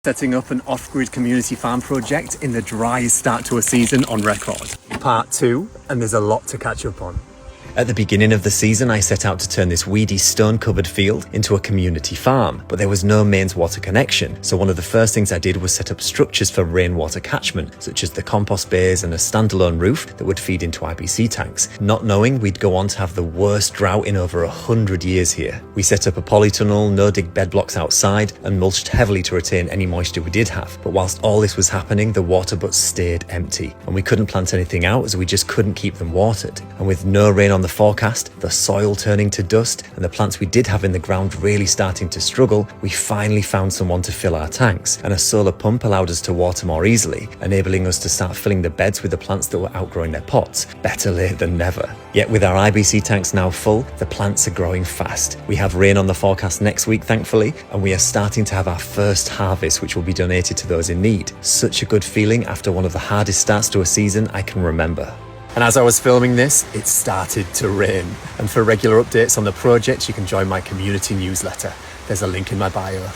Setting up an off-grid community farm project in the driest start to a season on record. Part 2, and there's a lot to catch up on. At the beginning of the season, I set out to turn this weedy, stone-covered field into a community farm, but there was no mains water connection, so one of the first things I did was set up structures for rainwater catchment, such as the compost bays and a standalone roof that would feed into IBC tanks, not knowing we'd go on to have the worst drought in over 100 years here. We set up a polytunnel, no-dig bed blocks outside, and mulched heavily to retain any moisture we did have, but whilst all this was happening, the water butts stayed empty, and we couldn't plant anything out as we just couldn't keep them watered. And with no rain on the forecast, the soil turning to dust, and the plants we did have in the ground really starting to struggle, we finally found someone to fill our tanks, and a solar pump allowed us to water more easily, enabling us to start filling the beds with the plants that were outgrowing their pots. Better late than never. Yet with our IBC tanks now full, the plants are growing fast. We have rain on the forecast next week, thankfully, and we are starting to have our first harvest, which will be donated to those in need. Such a good feeling after one of the hardest starts to a season I can remember. And as I was filming this, it started to rain. And for regular updates on the project, you can join my community newsletter. There's a link in my bio.